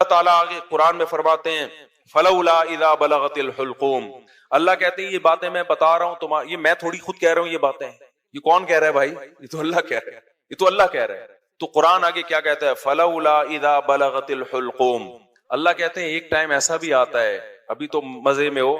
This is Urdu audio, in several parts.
تعالیٰ آگے قرآن میں فرماتے ہیں فلولا اذا بلغت الحلقوم، اللہ کہتے ہیں یہ باتیں میں بتا رہا ہوں یہ میں تھوڑی خود کہہ رہا ہوں، یہ باتیں یہ کون کہہ رہا ہے بھائی؟ یہ تو اللہ کہہ رہا ہے، یہ تو اللہ کہہ رہا ہے۔ تو قرآن آگے کیا کہتا ہے؟ فلولا اذا بلغت الحلقوم، اللہ کہتے ہیں ایک ٹائم ایسا بھی آتا ہے، ابھی تو مزے میں ہو،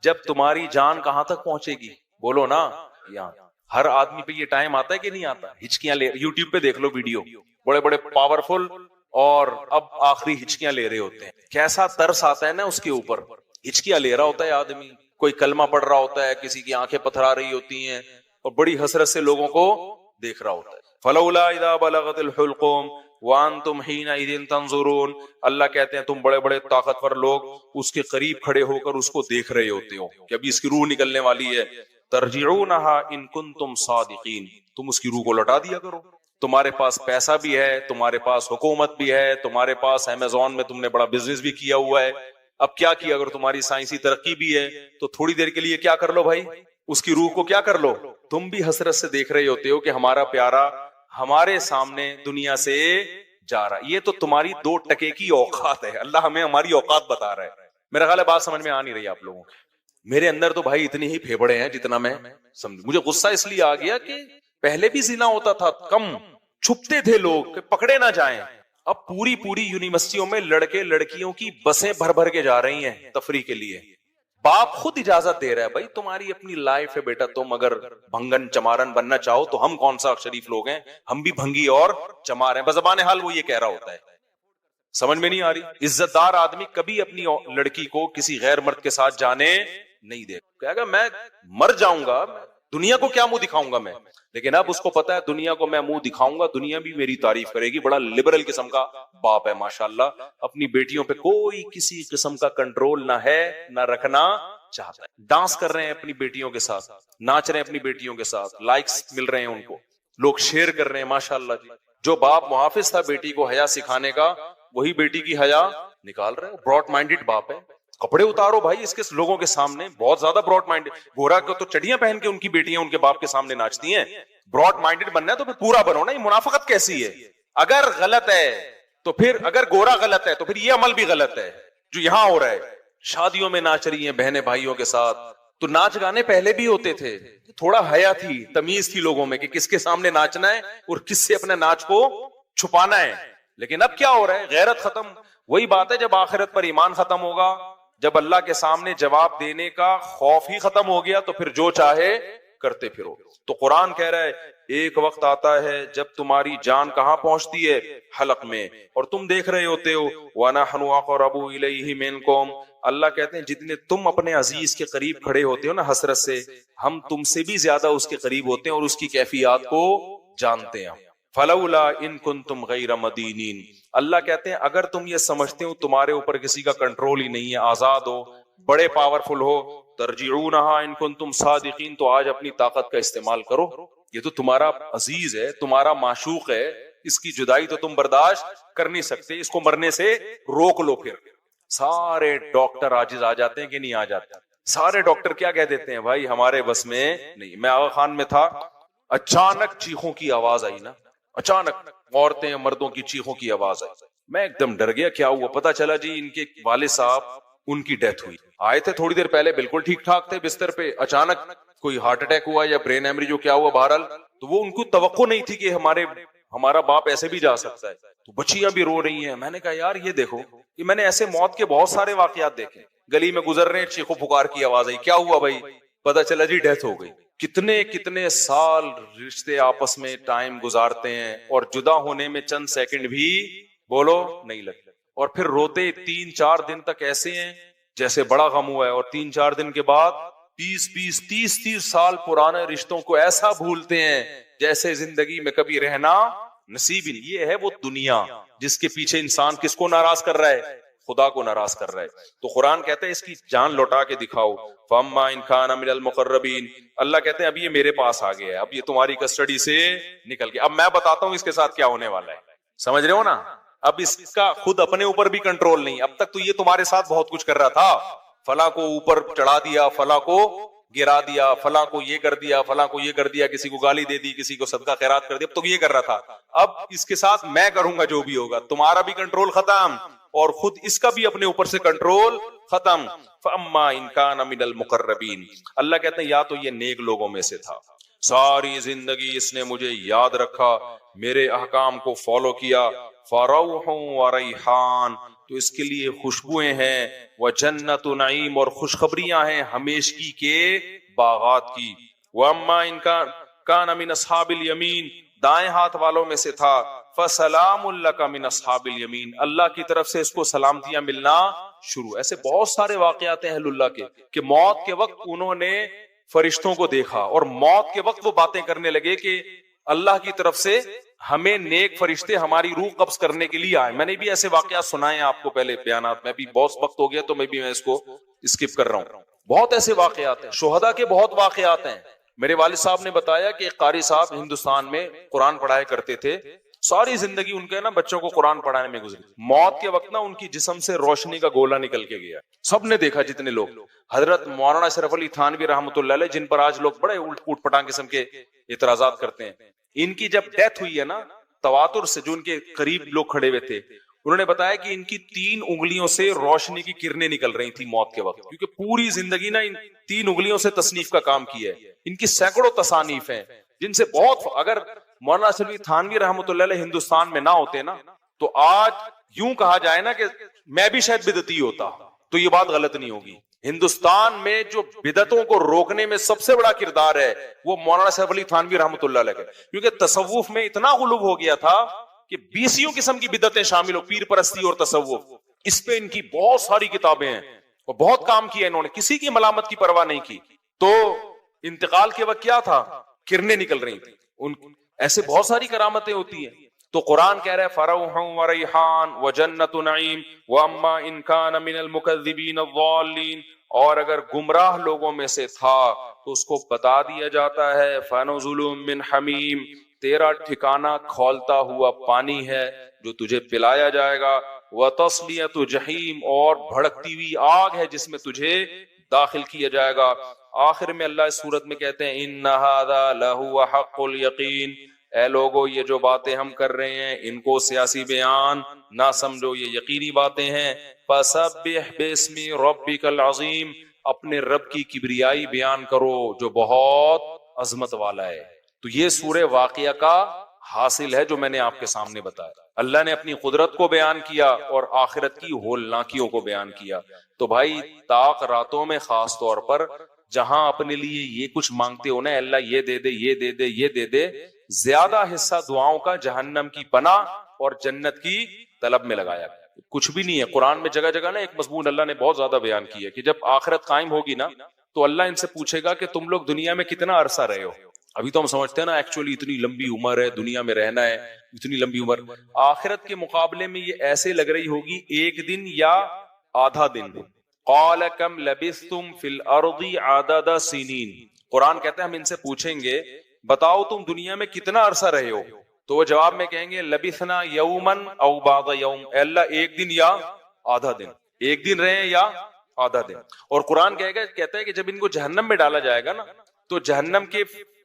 جب تمہاری جان کہاں تک پہنچے گی؟ بولو نا، یہاں۔ ہر آدمی پہ یہ ٹائم آتا ہے کہ نہیں آتا؟ ہچکیاں لے، یوٹیوب پہ دیکھ لو ویڈیو، بڑے بڑے پاورفل اور اب آخری ہچکیاں لے رہے ہوتے ہیں، کیسا ترس آتا ہے نا اس کے اوپر، ہچکیاں لے رہا ہوتا ہے آدمی، کوئی کلمہ پڑھ رہا ہوتا ہے، کسی کی آنکھیں پتھرا رہی ہوتی ہیں اور بڑی حسرت سے لوگوں کو دیکھ رہا ہوتا ہے۔ فلولا اذا بلغت الحلقوم وانتم حینئذ تنظرون، اللہ کہتے ہیں تم بڑے بڑے طاقتور لوگ اس کے قریب کھڑے ہو کر اس کو دیکھ رہے ہوتے ہو کہ ابھی اس کی روح نکلنے والی ہے۔ ترجعونہا ان کنتم صادقین، تم اس کی روح کو لوٹا دیا کرو، تمہارے پاس پیسہ بھی ہے، تمہارے پاس حکومت بھی ہے، تمہارے پاس امیزون میں تم نے بڑا بزنس بھی کیا ہوا ہے، اب کیا کیا؟ اگر تمہاری سائنسی ترقی بھی ہے تو تھوڑی دیر کے لیے کیا کر لو بھائی؟ اس کی روح کو کیا کر لو؟ تم بھی حسرت سے دیکھ رہے ہوتے ہو کہ ہمارا پیارا ہمارے سامنے دنیا سے جا رہا ہے۔ یہ تو تمہاری 2 ٹکے کی اوقات ہے، اللہ ہمیں ہماری اوقات بتا رہا ہے۔ میرا خیال ہے بات سمجھ میں آ نہیں رہی آپ لوگوں کی۔ میرے اندر تو بھائی اتنی ہی پھیپڑے ہیں جتنا میں سمجھ، مجھے غصہ اس لیے آ گیا کہ پہلے بھی زنا ہوتا تھا، کم چھپتے تھے لوگ کہ پکڑے نہ جائیں، اب پوری یونیورسٹیوں میں لڑکے لڑکیوں کی بسیں بھر بھر کے جا رہی ہیں تفریح کے لیے، باپ خود اجازت دے رہا ہے، بھائی تمہاری اپنی لائف ہے بیٹا، تم اگر بھنگن چمارن بننا چاہو تو ہم کون سا شریف لوگ ہیں، ہم بھی بھنگی اور چمار ہیں، بزبان حال وہ یہ کہہ رہا ہوتا ہے۔ سمجھ میں نہیں آ رہی؟ عزت دار آدمی کبھی اپنی لڑکی کو کسی غیر مرد کے ساتھ جانے نہیں دے، کہے گا میں مر جاؤں گا، دنیا کو کیا منہ دکھاؤں گا میں، لیکن اب اس کو پتا ہے دنیا کو میں منہ دکھاؤں گا، دنیا بھی میری تعریف کرے گی، بڑا لبرل قسم کا باپ ہے ماشاءاللہ، اپنی بیٹیوں پہ کوئی کسی قسم کا کنٹرول نہ ہے نہ رکھنا چاہتا ہے، ڈانس کر رہے ہیں اپنی بیٹیوں کے ساتھ، ناچ رہے ہیں اپنی بیٹیوں کے ساتھ، لائکس مل رہے ہیں ان کو، لوگ شیئر کر رہے ہیں ماشاءاللہ جی۔ جو باپ محافظ تھا بیٹی کو حیا سکھانے کا، وہی بیٹی کی حیا نکال رہے ہیں، براڈ مائنڈڈ باپ ہے۔ کپڑے اتارو بھائی اس کے لوگوں کے سامنے، بہت زیادہ براڈ مائنڈ، گورا کو تو چڑیاں پہن کے ان کی بیٹیاں ان کے باپ کے سامنے ناچتی ہیں، براڈ مائنڈڈ بننا ہے تو پھر پورا بنو نا، یہ منافقت کیسی ہے؟ اگر غلط ہے تو پھر، اگر گورا غلط ہے تو پھر یہ عمل بھی غلط ہے جو یہاں ہو رہا ہے۔ شادیوں میں ناچ رہی ہیں بہنیں بھائیوں کے ساتھ، تو ناچ گانے پہلے بھی ہوتے تھے، تھوڑا حیا تھی، تمیز تھی لوگوں میں کہ کس کے سامنے ناچنا ہے اور کس سے اپنے ناچ کو چھپانا ہے، لیکن اب کیا ہو رہا ہے؟ غیرت ختم۔ وہی بات ہے جب آخرت پر ایمان ختم ہوگا، جب اللہ کے سامنے جواب دینے کا خوف ہی ختم ہو گیا تو پھر جو چاہے کرتے پھرو۔ تو قرآن کہہ رہا ہے ایک وقت آتا ہے جب تمہاری جان کہاں پہنچتی ہے؟ حلق میں، اور تم دیکھ رہے ہوتے ہو وَنَحْنُ أَقْرَبُ إِلَيْهِ مِنْكُمْ، اللہ کہتے ہیں جتنے تم اپنے عزیز کے قریب کھڑے ہوتے ہو نا حسرت سے، ہم تم سے بھی زیادہ اس کے قریب ہوتے ہیں اور اس کی کیفیات کو جانتے ہیں۔ فَلَوْلَا إِن كُنْتُمْ غَيْرَ مَدِينِينَ، اللہ کہتے ہیں اگر تم یہ سمجھتے ہو تمہارے اوپر کسی کا کنٹرول ہی نہیں ہے، آزاد ہو، بڑے پاورفل ہو، ترجعونہا ان کنتم صادقین، تو آج اپنی طاقت کا استعمال کرو، یہ تو تمہارا عزیز ہے، تمہارا معشوق ہے، اس کی جدائی تو تم برداشت کر نہیں سکتے، اس کو مرنے سے روک لو۔ پھر سارے ڈاکٹر عاجز آ جاتے ہیں کہ نہیں آ جاتے؟ سارے ڈاکٹر کیا کہہ دیتے ہیں؟ بھائی ہمارے بس میں نہیں۔ میں آغا خان میں تھا، اچانک چیخوں کی آواز آئی نا، اچانک عورتیں مردوں کی چیخوں کی آواز آئی، میں ایک دم ڈر گیا، کیا ہوا؟ پتا چلا جی ان کے والد صاحب ان کی ڈیتھ ہوئی، آئے تھے تھوڑی دیر پہلے بالکل ٹھیک ٹھاک تھے بستر پہ، اچانک کوئی ہارٹ اٹیک ہوا یا برین ہیمریج جو کیا ہوا، بہرحال تو وہ ان کو توقع نہیں تھی کہ ہمارا باپ ایسے بھی جا سکتا ہے، تو بچیاں بھی رو رہی ہیں۔ میں نے کہا یار یہ دیکھو، یہ میں نے ایسے موت کے بہت سارے واقعات دیکھے، گلی میں گزر رہے ہیں چیخو پکار کی آواز آئی، کیا ہوا بھائی؟ پتا چلا جی ڈیتھ ہو گئی۔ کتنے سال رشتے آپس میں ٹائم گزارتے ہیں اور جدا ہونے میں چند سیکنڈ بھی بولو نہیں لگتے، اور پھر روتے 3-4 دن تک ایسے ہیں جیسے بڑا غم ہوا ہے، اور 3-4 دن کے بعد 20-30 سال پرانے رشتوں کو ایسا بھولتے ہیں جیسے زندگی میں کبھی رہنا نصیب ہی نہیں۔ یہ ہے وہ دنیا جس کے پیچھے انسان کس کو ناراض کر رہا ہے؟ خدا کو ناراض کر رہا ہے۔ تو قرآن کہتا ہے اس کی جان لوٹا کے دکھاؤ۔ فَأَمَّا إِنْ كَانَ مِنَ الْمُقَرَّبِينَ، اللہ کہتے ہیں اب یہ میرے پاس آ گیا ہے، اب یہ تمہاری کسٹڈی سے نکل گیا، اب میں بتاتا ہوں اس کے ساتھ کیا ہونے والا ہے، سمجھ رہے ہو نا؟ اب اس کا خود اپنے اوپر بھی کنٹرول نہیں، اب تک تو یہ تمہارے ساتھ بہت کچھ کر رہا تھا، فلاں کو اوپر چڑھا دیا، فلاں کو گرا دیا، فلاں کو یہ کر دیا، فلاں کو یہ کر دیا، کسی کو گالی دے دی، کسی کو صدقہ خیرات کر دیا، اب تو یہ کر رہا تھا، اب اس کے ساتھ میں کروں گا جو بھی ہوگا، تمہارا بھی کنٹرول ختم اور خود اس کا بھی اپنے اوپر سے کنٹرول ختم. فاما ان کان من المقربین, اللہ کہتے ہیں یا تو یہ نیک لوگوں میں سے تھا, ساری زندگی اس نے مجھے یاد رکھا, میرے احکام کو فالو کیا, فروح و ریحان, تو اس کے لیے خوشبوئیں ہیں, وجنت نعیم, اور خوشخبریاں ہیں ہمیشگی کے باغات کی. واما ان کان من اصحاب الیمین, دائیں ہاتھ والوں میں سے تھا, فسلام لک من اصحاب الیمین, اللہ کی طرف سے اس کو سلامتیاں ملنا شروع. ایسے بہت سارے واقعات ہیں اہل اللہ کے کہ موت کے وقت انہوں نے فرشتوں کو دیکھا اور موت کے وقت وہ باتیں کرنے لگے کہ اللہ کی طرف سے ہمیں نیک فرشتے ہماری روح قبض کرنے کے لیے آئے. میں نے بھی ایسے واقعات سنائے ہیں آپ کو پہلے بیانات میں, بھی بہت وقت ہو گیا تو میں اس کو اسکپ کر رہا ہوں. بہت ایسے واقعات ہیں, شہداء کے بہت واقعات ہیں. میرے والد صاحب نے بتایا کہ ایک قاری صاحب ہندوستان میں قرآن پڑھایا کرتے تھے, ساری زندگی ان کے نا بچوں کو قرآن پڑھانے میں گزری. موت کے وقت نا ان کی جسم سے روشنی کا گولا نکل کے گیا, سب نے دیکھا جتنے لوگ. حضرت مولانا اشرف علی تھانوی رحمۃ اللہ علیہ, جن پر آج لوگ بڑے اوٹ پٹانگ قسم کے اعتراضات کرتے ہیں, ان کی جب ڈیتھ ہوئی ہے نا, تواتر سے جو ان کے قریب لوگ کھڑے ہوئے تھے, انہوں نے بتایا کہ ان کی 3 انگلیوں سے روشنی کی کرنیں نکل رہی تھی موت کے وقت, کیونکہ پوری زندگی نا ان 3 انگلیوں سے تصنیف کا کام کیا ہے. ان کی سینکڑوں تصانیف ہیں جن سے بہت, اگر مولانا اشرف علی تھانوی رحمۃ اللہ علیہ ہندوستان میں نہ ہوتے نا تو آج یوں کہا جائے نا کہ میں بھی شاید بدعتی ہوتا, تو یہ بات غلط نہیں ہوگی. ہندوستان میں جو بدعتوں کو روکنے میں سب سے بڑا کردار ہے وہ مولانا اشرف علی تھانوی رحمۃ اللہ علیہ کا, کیونکہ تصوف میں اتنا غلو ہو گیا تھا کہ 20 قسم کی بدعتیں شامل ہو, پیر پرستی اور تصوف, اس پہ ان کی بہت ساری کتابیں ہیں اور بہت کام کیا انہوں نے, کسی کی ملامت کی پرواہ نہیں کی. تو انتقال کے وقت کیا تھا, کرنیں نکل رہی تھی. ایسے بہت ساری کرامتیں ہوتی ہیں. تو قرآن کہہ رہا ہے فروح و ریحان وجنت نعیم واما ان کان من المکذبین الضالین, اور اگر گمراہ لوگوں میں سے تھا تو اس کو بتا دیا جاتا ہے فنزل من حمیم, تیرا ٹھکانہ کھولتا ہوا پانی ہے جو تجھے پلایا جائے گا, وتصلیۃ جحیم, اور بھڑکتی ہوئی آگ ہے جس میں تجھے داخل کیا جائے گا. آخر میں اللہ اس صورت میں کہتے ہیں ان ھذا لہو حق الیقین, اے لوگو یہ جو باتیں ہم کر رہے ہیں ان کو سیاسی بیان نہ سمجھو, یہ یقینی باتیں ہیں. فسبح باسم ربک العظیم, اپنے رب کی کبریائی بیان کرو جو بہت عظمت والا ہے. تو یہ سورہ واقعہ کا حاصل ہے جو میں نے آپ کے سامنے بتایا. اللہ نے اپنی قدرت کو بیان کیا اور آخرت کی ہولناکیوں کو بیان کیا. تو بھائی طاق راتوں میں خاص طور پر جہاں اپنے لیے یہ کچھ مانگتے ہو نا, اللہ یہ دے دے یہ دے دے یہ دے دے, زیادہ حصہ دعاؤں کا جہنم کی پناہ اور جنت کی طلب میں لگایا. کچھ بھی نہیں ہے. قرآن میں جگہ جگہ نا ایک مضمون اللہ نے بہت زیادہ بیان کیا کہ جب آخرت قائم ہوگی نا تو اللہ ان سے پوچھے گا کہ تم لوگ دنیا میں کتنا عرصہ رہے ہو. ابھی تو ہم سمجھتے ہیں نا ایکچولی اتنی لمبی عمر ہے, دنیا میں رہنا ہے اتنی لمبی عمر. آخرت کے مقابلے میں یہ ایسے لگ رہی ہوگی 1 دن یا آدھا دن. قال کم لبثتم فی الارض عدد سنین, قرآن کہتا ہے ہم ان سے پوچھیں گے بتاؤ تم دنیا میں کتنا عرصہ رہے ہو, تو وہ جواب میں کہیں گے لبثنا یومن او بعض یوم, اے اللہ 1 دن یا آدھا دن, 1 دن رہے یا آدھا دن. اور قرآن کہتا ہے کہ جب ان کو جہنم میں ڈالا جائے گا نا تو جہنم کے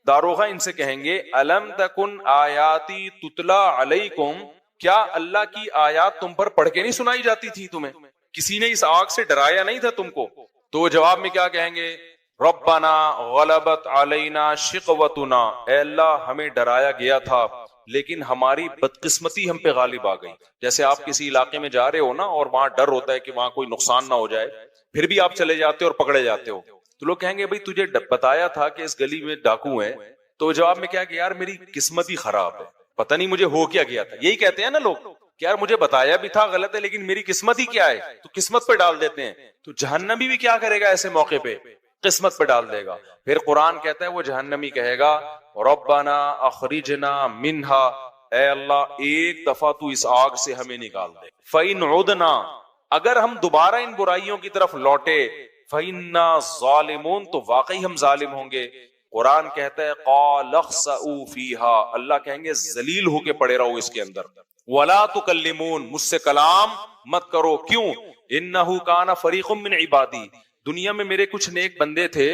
داروغہ ان سے کہیں گے الم تکن آیاتی تتلا علیکم, کیا اللہ کی آیات تم پر پڑھ کے نہیں سنائی جاتی تھی, تمہیں کسی نے اس آگ سے ڈرایا نہیں تھا تم کو؟ تو جواب میں کیا کہیں گے ربنا غلبت علینا شقوتنا, اے اللہ ہمیں ڈرایا گیا تھا لیکن ہماری بدقسمتی ہم پہ غالب آ گئی. جیسے آپ کسی علاقے میں جا رہے ہو نا اور وہاں ڈر ہوتا ہے کہ وہاں کوئی نقصان نہ ہو جائے, پھر بھی آپ چلے جاتے ہو اور پکڑے جاتے ہو, تو لوگ کہیں گے بھائی تجھے بتایا تھا کہ اس گلی میں ڈاکو ہیں, تو جواب میں کیا کہ یار میری قسمت ہی خراب ہے, پتہ نہیں مجھے ہو کیا گیا تھا. یہی کہتے ہیں نا لوگ کہ یار مجھے بتایا بھی تھا غلط ہے لیکن میری قسمت ہی کیا ہے, تو قسمت پہ ڈال دیتے ہیں. تو جہنمی بھی کیا کرے گا ایسے موقع پہ, قسمت پہ ڈال دے گا. پھر قرآن کہتا ہے وہ جہنمی کہے گا ربنا اخرجنا منہا, اے اللہ ایک دفعہ تو اس آگ سے ہمیں نکال دے. فَإِنْ عُدْنَا, اگر ہم دوبارہ ان برائیوں کی طرف لوٹے, فَإِنَّا ظَالِمُونَ, تو واقعی ہم ظالم ہوں گے. قرآن کہتا ہے قَالَ اخْسَئُوا فِيهَا, اللہ کہیں گے ذلیل ہو کے پڑے رہو اس کے اندر. وَلَا تُكَلِّمُونَ, مجھ سے کلام مت کرو. کیوں؟ إِنَّهُ كَانَ فَرِيقٌ مِّنْ عِبَادِي, دنیا میں میرے کچھ نیک بندے تھے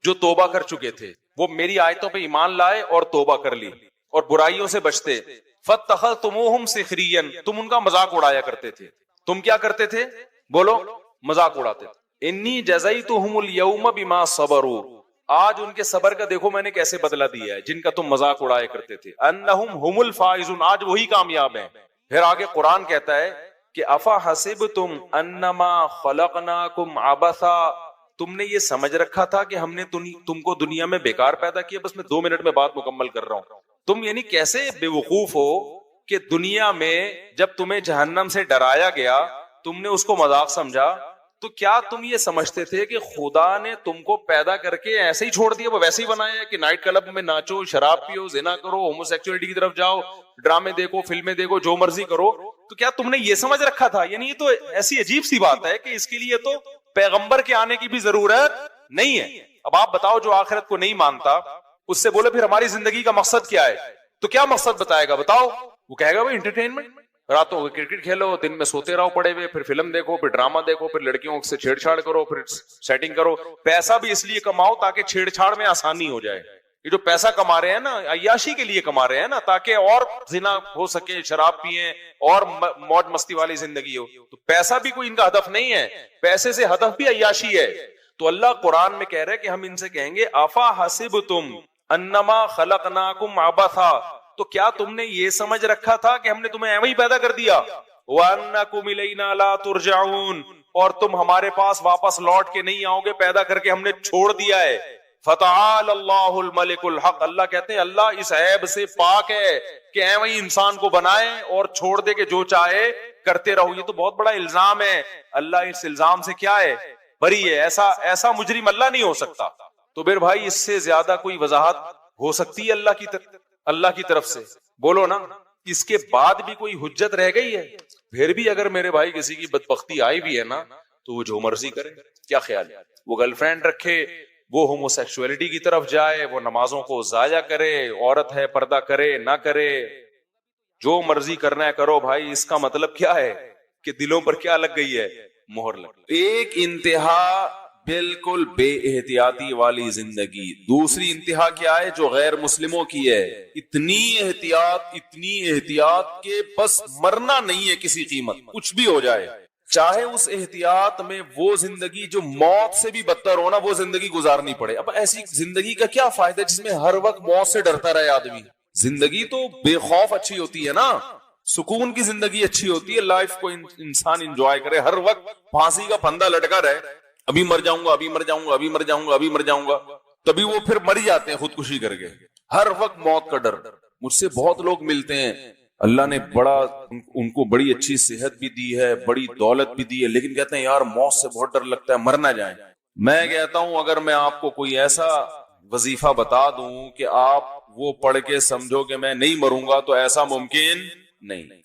جو توبہ کر چکے تھے, وہ میری آیتوں پہ ایمان لائے اور توبہ کر لی اور برائیوں سے بچتے. فَاتَّخَذْتُمُوهُمْ سِخْرِيًّا, تم ان کا مذاق اڑایا کرتے تھے. تم کیا کرتے تھے؟ بولو، مذاق اڑاتے تھے. انی جزیتہم الیوم بما صبروا، آج ان کے صبر کا دیکھو میں نے کیسے بدلہ دیا ہے، جن کا تم مذاق اڑایا کرتے تھے. انہم ہم الفائزون، آج وہی کامیاب ہیں. پھر آگے قرآن کہتا ہے کہ افا حسبتم انما خلقناکم عبثا، تم نے یہ سمجھ رکھا تھا کہ ہم نے تم کو دنیا میں بیکار پیدا کیا. بس میں 2 منٹ میں بات مکمل کر رہا ہوں. تم یعنی کیسے بے وقوف ہو کہ دنیا میں جب تمہیں جہنم سے ڈرایا گیا تم نے اس کو مذاق سمجھا. تو کیا تم یہ سمجھتے تھے کہ خدا نے تم کو پیدا کر کے ایسے ہی چھوڑ دیا، وہ ویسے ہی بنایا ہے کہ نائٹ کلب میں ناچو، شراب پیو، زنا کرو، ہومو سیکچولیٹی کی طرف جاؤ، ڈرامے دیکھو، فلمیں دیکھو، جو مرضی کرو؟ تو کیا تم نے یہ سمجھ رکھا تھا؟ یعنی یہ تو ایسی عجیب سی بات ہے کہ اس کے لیے تو پیغمبر کے آنے کی بھی ضرورت نہیں ہے. اب آپ بتاؤ جو آخرت کو نہیں مانتا اس سے بولے پھر ہماری زندگی کا مقصد کیا ہے، تو کیا مقصد بتائے گا؟ بتاؤ. وہ کہے گا بھائی انٹرٹینمنٹ، راتوں کو کرکٹ کھیلو، دن میں سوتے رہو پڑے ہوئے، پھر فلم دیکھو، پھر ڈرامہ دیکھو، پھر لڑکیوں سے چھیڑ چھاڑ کرو، پھر سیٹنگ کرو. پیسہ بھی اس لیے کماؤ تاکہ چھیڑ چھاڑ میں آسانی ہو جائے. یہ جو پیسہ کما رہے ہیں نا، عیاشی کے لیے کما رہے ہیں نا، تاکہ اور زنا ہو سکے، شراب پیئیں اور موج مستی والی زندگی ہو. تو پیسہ بھی کوئی ان کا ہدف نہیں ہے، پیسے سے ہدف بھی عیاشی ہے. تو اللہ قرآن میں کہہ رہے کہ ہم ان سے کہیں گے افا حسبتم انما خلقناکم عبثا، تو کیا تم نے یہ سمجھ رکھا تھا کہ ہم نے تمہیں ایویں ہی پیدا کر دیا؟ وَأَنَّكُمْ إِلَيْنَا لَا تُرْجَعُونَ، اور تم ہمارے پاس واپس لوٹ کے نہیں آؤ گے، پیدا کر کے ہم نے چھوڑ دیا ہے. فَتَعَالَ اللَّهُ الْمَلِكُ الْحَقِّ، اللہ کہتے ہیں اللہ اس عیب سے پاک ہے کہ ایویں ہی انسان کو بنائے اور چھوڑ دے کہ جو چاہے کرتے رہو. یہ تو بہت بڑا الزام ہے. اللہ اس الزام سے کیا ہے؟ بری ہے. ایسا مجرم اللہ نہیں ہو سکتا. تو پھر بھائی اس سے زیادہ کوئی وضاحت ہو سکتی ہے اللہ کی طرف سے؟ بولو نا. اس کے بعد بھی کوئی حجت رہ گئی ہے؟ پھر بھی اگر میرے بھائی کسی کی بدبختی آئی بھی ہے نا تو وہ جو مرضی کرے. کیا خیال ہے؟ وہ گرل فرینڈ رکھے، وہ ہومو سیکسولیٹی کی طرف جائے، وہ نمازوں کو ضائع کرے، عورت ہے پردہ کرے نہ کرے، جو مرضی کرنا ہے کرو بھائی. اس کا مطلب کیا ہے کہ دلوں پر کیا لگ گئی ہے؟ مہر لگ. ایک انتہا بالکل بے احتیاطی والی زندگی. دوسری انتہا کیا ہے؟ جو غیر مسلموں کی ہے. اتنی احتیاط کہ بس مرنا نہیں ہے کسی قیمت، کچھ بھی ہو جائے، چاہے اس احتیاط میں وہ زندگی جو موت سے بھی بدتر ہو نا وہ زندگی گزارنی پڑے. اب ایسی زندگی کا کیا فائدہ جس میں ہر وقت موت سے ڈرتا رہے آدمی؟ زندگی تو بے خوف اچھی ہوتی ہے نا، سکون کی زندگی اچھی ہوتی ہے. لائف کو انسان انجوائے کرے، ہر وقت پھانسی کا پھندا لٹکا رہے، ابھی مر جاؤں گا، ابھی مر جاؤں گا، ابھی مر جاؤں گا، ابھی مر جاؤں گا. تبھی وہ پھر مر جاتے ہیں خودکشی کر کے. ہر وقت موت کا ڈر. مجھ سے بہت لوگ ملتے ہیں، اللہ نے ان کو بڑی اچھی صحت بھی دی ہے، بڑی دولت بھی دی ہے، لیکن کہتے ہیں یار موت سے بہت ڈر لگتا ہے، مر نہ جائیں. میں کہتا ہوں اگر میں آپ کو کوئی ایسا وظیفہ بتا دوں کہ آپ وہ پڑھ کے سمجھو کہ میں نہیں مروں گا تو ایسا ممکن نہیں.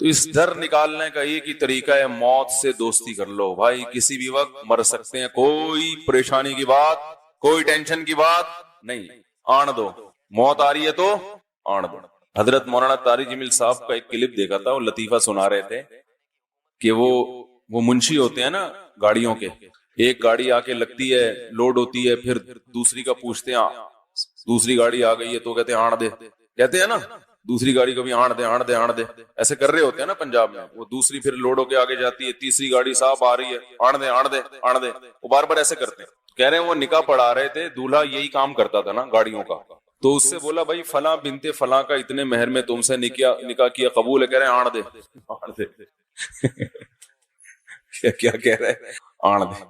تو اس ڈر نکالنے کا ایک ہی طریقہ ہے، موت سے دوستی کر لو بھائی. کسی بھی وقت مر سکتے ہیں، کوئی پریشانی کی بات، کوئی ٹینشن کی بات نہیں. آن دو، موت آ رہی ہے تو آن دو. حضرت مولانا طاری جمیل صاحب کا ایک کلپ دیکھا تھا، وہ لطیفہ سنا رہے تھے کہ وہ منشی ہوتے ہیں نا گاڑیوں کے. ایک گاڑی آ کے لگتی ہے، لوڈ ہوتی ہے، پھر دوسری کا پوچھتے ہیں دوسری گاڑی آ گئی ہے تو کہتے ہیں آن دے، کہتے ہیں نا دوسری گاڑی کو بھی آن دے آن دے آن دے، ایسے کر رہے ہوتے ہیں نا پنجاب میں. وہ دوسری پھر لوڈ ہو کے آگے جاتی ہے، تیسری گاڑی صاحب آ رہی ہے، آن دے آن دے آن دے. وہ بار بار ایسے کرتے ہیں. کہہ رہے ہیں وہ نکاح پڑھا رہے تھے، دولہا یہی کام کرتا تھا نا گاڑیوں کا. تو اس سے بولا بھائی فلاں بنتے فلاں کا اتنے مہر میں تم سے نکاح کیا، قبول ہے؟ کہہ رہے ہیں آن دے آن دے. کیا کہہ رہے ہیں؟ آن دے.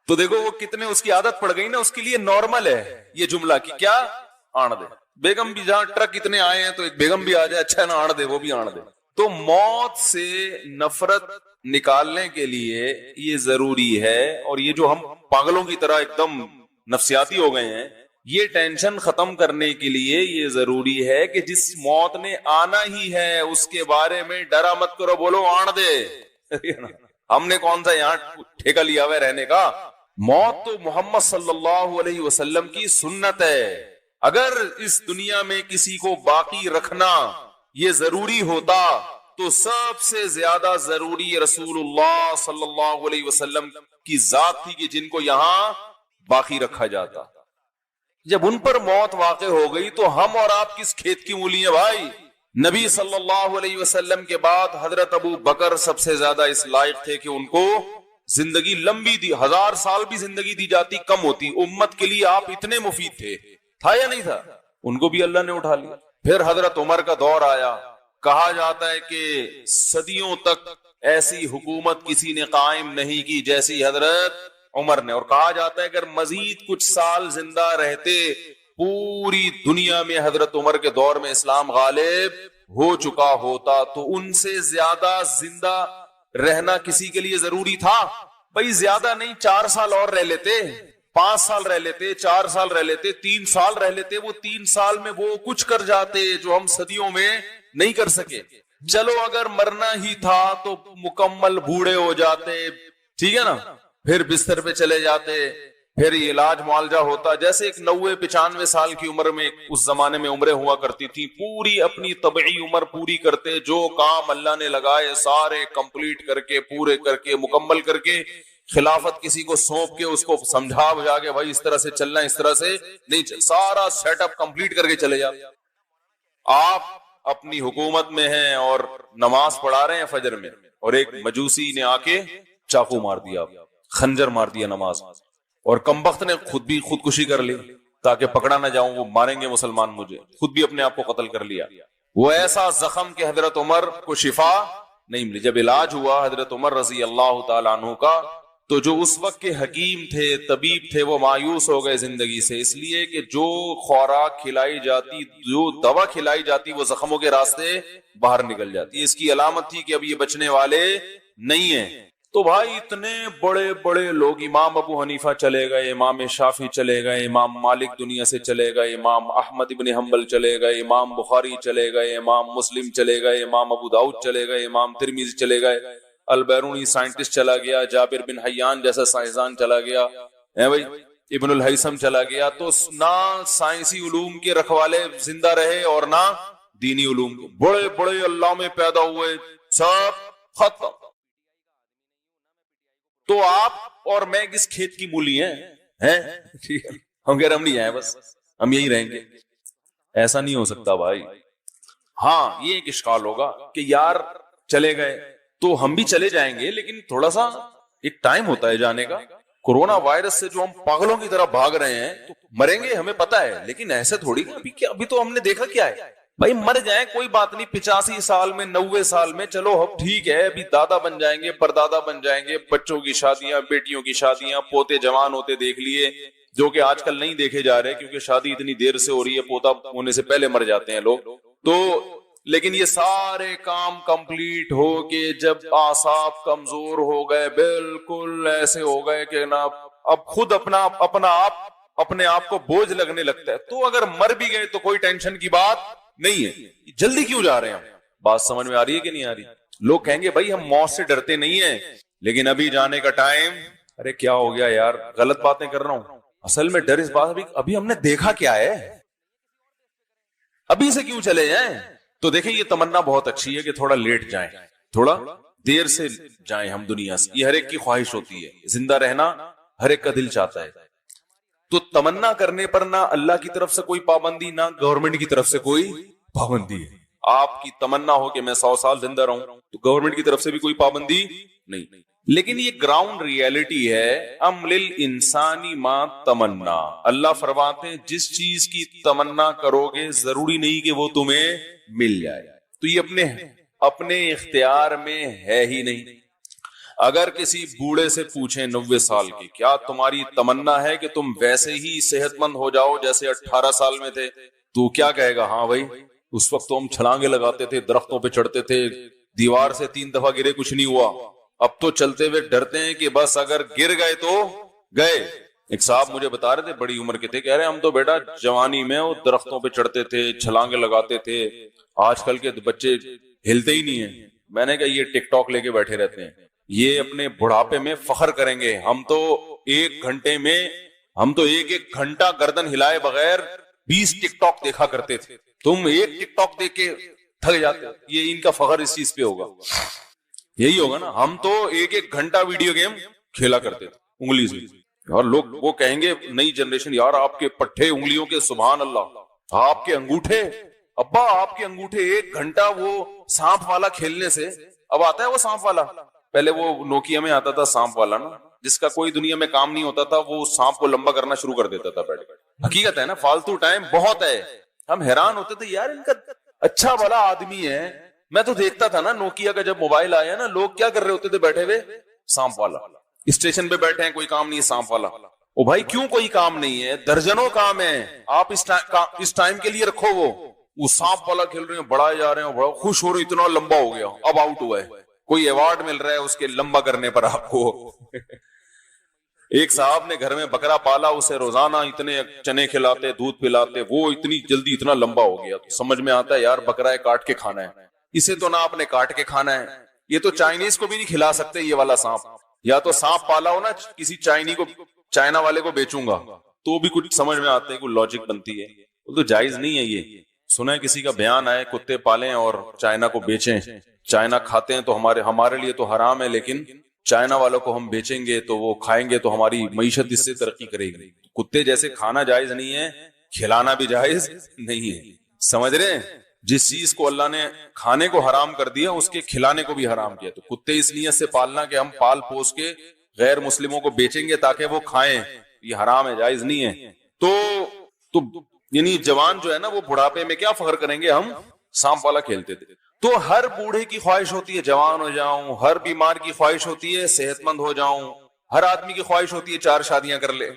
تو دیکھو وہ کتنے اس کی عادت پڑ گئی نا، اس کے لیے نارمل ہے یہ جملہ کہ کیا آن دے. بیگم بھی جہاں ٹرک اتنے آئے ہیں تو ایک بیگم بھی آ جائے، اچھا نا آن دے، وہ بھی آن دے. تو موت سے نفرت نکالنے کے لیے یہ ضروری ہے. اور یہ جو ہم پاگلوں کی طرح ایک دم نفسیاتی ہو گئے ہیں، یہ ٹینشن ختم کرنے کے لیے یہ ضروری ہے کہ جس موت نے آنا ہی ہے اس کے بارے میں ڈرا مت کرو، بولو آن دے. ہم نے کون سا یہاں ٹھیکہ لیا ہوا ہے رہنے کا؟ موت تو محمد صلی اللہ علیہ وسلم کی سنت ہے. اگر اس دنیا میں کسی کو باقی رکھنا یہ ضروری ہوتا تو سب سے زیادہ ضروری رسول اللہ صلی اللہ علیہ وسلم کی ذات تھی کہ جن کو یہاں باقی رکھا جاتا. جب ان پر موت واقع ہو گئی تو ہم اور آپ کس کھیت کی مولی ہیں بھائی؟ نبی صلی اللہ علیہ وسلم کے بعد حضرت ابو بکر سب سے زیادہ اس لائق تھے کہ ان کو زندگی لمبی دی، 1000 سال بھی زندگی دی جاتی کم ہوتی، امت کے لیے آپ اتنے مفید تھا یا نہیں تھا؟ ان کو بھی اللہ نے اٹھا لیا۔ پھر حضرت عمر کا دور آیا، کہا جاتا ہے کہ صدیوں تک ایسی حکومت کسی نے قائم نہیں کی جیسی حضرت عمر نے، اور کہا جاتا ہے اگر مزید کچھ سال زندہ رہتے پوری دنیا میں حضرت عمر کے دور میں اسلام غالب ہو چکا ہوتا، تو ان سے زیادہ زندہ رہنا کسی کے لیے ضروری تھا؟ بھائی زیادہ نہیں، 4 سال اور رہ لیتے، 5 سال رہ لیتے، 4 سال رہ لیتے، 3 سال رہ لیتے، وہ 3 سال میں وہ کچھ کر جاتے جو ہم صدیوں میں نہیں کر سکے۔ چلو اگر مرنا ہی تھا تو مکمل بوڑھے ہو جاتے، ٹھیک ہے نا، پھر بستر پہ چلے جاتے، پھر علاج معالجہ ہوتا، جیسے ایک 90-95 سال کی عمر میں اس زمانے میں عمریں ہوا کرتی تھی، پوری اپنی طبعی عمر پوری کرتے، جو کام اللہ نے لگائے سارے کمپلیٹ کر کے، پورے کر کے، مکمل کر کے، خلافت کسی کو سونپ کے اس کو سمجھا بجھا کے بھائی اس طرح سے چلنا، اس طرح سے نہیں، سارا سیٹ اپ کمپلیٹ کر کے چلے جاتے۔ آپ اپنی حکومت میں ہیں اور نماز پڑھا رہے ہیں فجر میں، اور ایک مجوسی نے آ کے چاقو مار دیا، خنجر مار دیا نماز، اور کمبخت نے خود بھی خودکشی کر لی تاکہ پکڑا نہ جاؤں، وہ ماریں گے مسلمان مجھے، خود بھی اپنے آپ کو قتل کر لیا۔ وہ ایسا زخم کہ حضرت عمر کو شفا نہیں ملی۔ جب علاج ہوا حضرت عمر رضی اللہ تعالیٰ عنہ کا، تو جو اس وقت کے حکیم تھے، طبیب تھے، وہ مایوس ہو گئے زندگی سے، اس لیے کہ جو خوراک کھلائی جاتی، جو دوا کھلائی جاتی، وہ زخموں کے راستے باہر نکل جاتی، اس کی علامت تھی کہ اب یہ بچنے والے نہیں ہیں۔ تو بھائی اتنے بڑے بڑے لوگ، امام ابو حنیفہ چلے گئے، امام شافعی چلے گئے، امام مالک دنیا سے چلے گئے، امام احمد ابن حنبل چلے گئے، امام بخاری چلے گئے، امام مسلم چلے گئے، امام ابو داؤد چلے گئے، امام ترمذی چلے گئے، البیرونی سائنٹسٹ چلا گیا، جابر بن حیان جیسا سائنسدان چلا گیا ہے بھائی، ابن الہیثم چلا گیا، تو نہ سائنسی علوم کے رکھوالے زندہ رہے اور نہ دینی علوم کے، بڑے بڑے علامے پیدا ہوئے، سب ختم۔ تو آپ اور میں کس کھیت کی مولی ہیں؟ ہم کہہ رہے ہم نہیں آئے، بس ہم یہی رہیں گے، ایسا نہیں ہو سکتا بھائی۔ ہاں یہ ایک اشکال ہوگا کہ یار چلے گئے تو ہم بھی چلے جائیں گے، لیکن تھوڑا سا ایک ٹائم ہوتا ہے جانے کا۔ کورونا وائرس سے جو ہم پاگلوں کی طرح بھاگ رہے ہیں، تو مریں گے ہمیں پتا ہے، لیکن ایسے تھوڑی ابھی تو ہم نے دیکھا کیا ہے بھائی، مر جائیں کوئی بات نہیں، 85 سال میں، 90 سال میں، چلو اب ٹھیک ہے، ابھی دادا بن جائیں گے، پردادا بن جائیں گے، بچوں کی شادیاں، بیٹیوں کی شادیاں، پوتے جوان ہوتے دیکھ لیے، جو کہ آج کل نہیں دیکھے جا رہے کیونکہ شادی اتنی دیر سے ہو رہی ہے، پوتا ہونے سے پہلے مر جاتے ہیں لوگ۔ تو لیکن یہ سارے کام کمپلیٹ ہو کے جب اعصاب کمزور ہو گئے، بالکل ایسے ہو گئے کہ نا اب خود اپنے آپ کو بوجھ لگنے لگتا ہے، تو اگر مر بھی گئے تو کوئی ٹینشن کی بات نہیں ہے۔ جلدی کیوں جا رہے ہیں؟ بات سمجھ میں آ رہی ہے کہ نہیں آ رہی؟ لوگ کہیں گے بھائی ہم موت سے ڈرتے نہیں ہیں، لیکن ابھی جانے کا ٹائم، ارے کیا ہو گیا یار، غلط باتیں کر رہا ہوں، اصل میں ڈر اس بات ابھی ہم نے دیکھا کیا ہے، ابھی سے کیوں چلے جائیں؟ تو دیکھیں یہ تمنا بہت اچھی ہے کہ تھوڑا لیٹ جائیں، تھوڑا دیر سے جائیں ہم دنیا سے، یہ ہر ایک کی خواہش ہوتی ہے، زندہ رہنا ہر ایک کا دل چاہتا ہے۔ تو تمنا کرنے پر نہ اللہ کی طرف سے کوئی پابندی، نہ گورنمنٹ کی طرف سے کوئی پابندی ہے۔ آپ کی تمنا ہو کہ میں 100 سال زندہ رہوں، تو گورنمنٹ کی طرف سے بھی کوئی پابندی نہیں، لیکن یہ گراؤنڈ ریئلٹی ہے۔ ام للانسانی ما تمنا، اللہ فرماتے ہیں جس چیز کی تمنا کرو گے ضروری نہیں کہ وہ تمہیں مل جائے، تو یہ اپنے اختیار میں ہے ہی نہیں۔ اگر کسی بوڑھے سے پوچھیں 90 سال کی، کیا تمہاری تمنا ہے کہ تم ویسے ہی صحت مند ہو جاؤ جیسے 18 سال میں تھے، تو کیا کہے گا؟ ہاں بھائی، اس وقت تو ہم چھلانگے لگاتے تھے، درختوں پہ چڑھتے تھے، دیوار سے 3 دفعہ گرے کچھ نہیں ہوا، اب تو چلتے ہوئے ڈرتے ہیں کہ بس اگر گر گئے تو گئے۔ ایک صاحب مجھے بتا رہے تھے، بڑی عمر کے تھے، کہہ رہے ہم تو بیٹا جوانی میں وہ درختوں پہ چڑھتے تھے، چھلانگے لگاتے تھے، آج کل کے بچے ہلتے ہی نہیں ہیں۔ میں نے کہا یہ ٹک ٹاک لے کے بیٹھے رہتے ہیں، یہ اپنے بڑھاپے میں فخر کریں گے، ہم تو ایک ایک گھنٹہ گردن ہلائے بغیر 20 ٹک ٹاک دیکھا کرتے تھے، تم ایک ٹک ٹاک دیکھ کے تھک جاتے، یہ ان کا فخر اس چیز پہ ہوگا، یہی ہوگا نا، ہم تو ایک گھنٹہ ویڈیو گیم کھیلا کرتے تھے انگلی سے، اور لوگ وہ کہیں گے نئی جنریشن، یار آپ کے پٹھے انگلیوں کے سبحان اللہ، آپ کے انگوٹھے ابا آپ کے انگوٹھے 1 گھنٹہ وہ سانپ والا کھیلنے سے، اب آتا ہے وہ سانپ والا، پہلے وہ نوکیا میں آتا تھا سانپ والا نا، جس کا کوئی دنیا میں کام نہیں ہوتا تھا، وہ سانپ کو لمبا کرنا شروع کر دیتا تھا بیٹھ بیٹھ۔ حقیقت ہے نا، فالتو ٹائم بہت ہے۔ ہم حیران ہوتے تھے یار ان کا اچھا بھلا آدمی ہے۔ میں تو دیکھتا تھا نا نوکیا کا جب موبائل آیا نا، لوگ کیا کر رہے ہوتے تھے بیٹھے ہوئے، سانپ والا، اسٹیشن پہ بیٹھے ہیں کوئی کام نہیں ہے، سانپ والا۔ او بھائی کیوں کوئی کام نہیں ہے؟ درجنوں کام ہے، آپ اس ٹائم کے لیے رکھو۔ وہ سانپ والا کھیل رہے ہیں، بڑھائے جا رہے ہیں، بڑا خوش ہو رہے ہیں، اتنا لمبا ہو گیا، اب آؤٹ ہوا ہے، کوئی ایوارڈ مل رہا ہے اس کے لمبا کرنے پر آپ کو۔ ایک صاحب نے گھر میں بکرا پالا، اسے روزانہ اتنے چنے کھلاتے، دودھ پلاتے، وہ اتنی جلدی اتنا لمبا ہو گیا۔ تو سمجھ میں آتا ہے یار بکرا ہے کاٹ کے کھانا ہے، اسے تو نہ آپ نے کاٹ کے کھانا ہے، یہ تو چائنیز کو بھی نہیں کھلا سکتے یہ والا سانپ۔ یا تو سانپ پالا ہو نا کسی چائنا والے کو بیچوں گا تو بھی کچھ سمجھ میں آتے ہیں، کوئی لاجک بنتی ہے۔ وہ تو جائز نہیں ہے۔ یہ سنا ہے کسی کا بیان آئے کتے پالیں اور چائنا کو بیچیں، چائنا کھاتے ہیں تو ہمارے لیے تو حرام ہے، لیکن چائنا والوں کو ہم بیچیں گے تو وہ کھائیں گے تو ہماری معیشت اس سے ترقی کرے گی۔ کتے جیسے کھانا جائز نہیں ہے، کھلانا بھی جائز نہیں ہے۔ سمجھ رہے ہیں؟ جس چیز کو اللہ نے کھانے کو حرام کر دیا اس کے کھلانے کو بھی حرام کیا۔ تو کتے اس نیت سے پالنا کہ ہم پال پوس کے غیر مسلموں کو بیچیں گے تاکہ وہ کھائیں، یہ حرام ہے، جائز نہیں ہے۔ تو یعنی جوان جو ہے نا وہ بڑھاپے میں کیا فخر کریں گے، ہم سانپ والا کھیلتے تھے۔ تو ہر بوڑھے کی خواہش ہوتی ہے جوان ہو جاؤں، ہر بیمار کی خواہش ہوتی ہے صحت مند ہو جاؤں، ہر آدمی کی خواہش ہوتی ہے 4 شادیاں کر لے۔